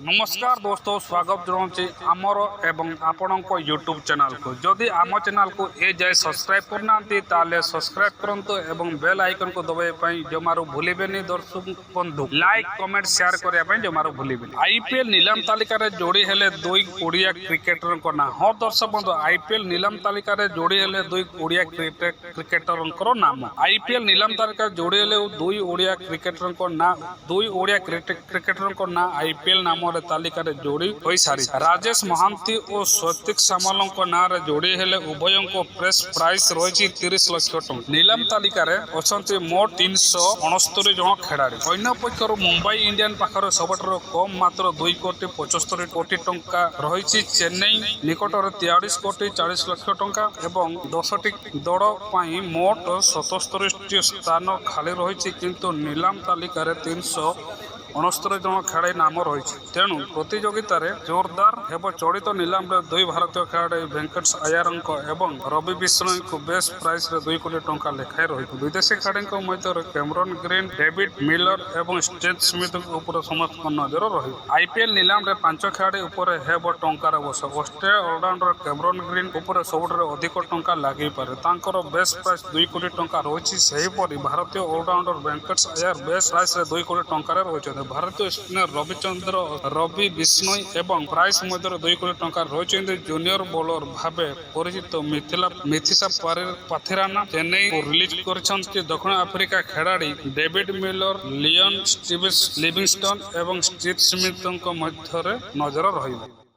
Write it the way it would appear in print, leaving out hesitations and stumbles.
नमस्कार दोस्तों, स्वागत जनाऊँगी आमर एवं आपणक यूट्यूब चैनल को। जदि आम चैनल को ए जाए सब्सक्राइब करना ताले सब्सक्राइब करंतु एवं बेल आइकन को दबाई जमारू भूलिबेनी। दर्शक बंधु लाइक कमेंट शेयर करने जमारू भूलिबेनी। आईपीएल नीलाम तालिकार जोड़ी हेले दुई ओडिया क्रिकेटर ना। हाँ दर्शक बंधु, आईपीएल नीलाम तालिकार जोड़ी हेले दुई ओडिया क्रिकेटर नाम। आईपीएल नीलाम तालिका जोड़ी हेले दुई ओडिया क्रिकेटर ना। दुई ओडिया क्रिकेटर ना आईपीएल नाम तालिका जोड़ी हो सारी। राजेश महांती और स्वतिक सामल ना जोड़ी हेले उभय प्रेस प्राइस रही 30 लाख टंका। नीलाम तालिकार अच्छा मोट 369 जन खेलाड़ी। अन्य पक्षर मुंबई इंडियन पाखर सबुठ कम मात्र 2 कोटी 75 कोटी टंका रही। चेन्नई निकट 43 कोटी 40 लाख टंका एवं 10टी दल मोट 77 स्थान खाली रही। किंतु नीलाम तालिकार 369 जन खेलाड़ी नाम रही। तेणु प्रतियोगितार जोरदार हेब। चलित नीलाम दुई भारतीय खेलाड़ी वेंकटेश अय्यर एवं रवि बिश्नोई को बेस्ट प्राइस 2 कोटी टंका लेखाएं रही। विदेशी खेलाड़ी मध्य कैमरन ग्रीन, डेविड मिलर एवं स्टीव स्मिथ उपर समस्त नजर रही। आईपीएल नीलाम 5 खेलाड़ी उपर हेब टंकार बस। ऑस्ट्रेलिया ऑलराउंडर कैमरन ग्रीन उपर सबुठ अधिक टंका लगे पारे। तांकर बेस्ट प्राइस 2 कोटी टंका रही। सेहीपरि भारतीय all rounder Venkatesh Iyer best price 2 कोटी टंकार रही। भारतीय स्पिनर रवि बिश्नोई एवं प्राइस मध्य 2 कोटी टंका रही। जूनियर बॉलर भावे परिचित मिथिशा पाथिराना चेन्नई को रिलीज कर। दक्षिण आफ्रिका खेलाड़ी डेविड मिलर, लियन लिविंगस्टन एवं स्टीव स्मिथ मध्य नजर रही।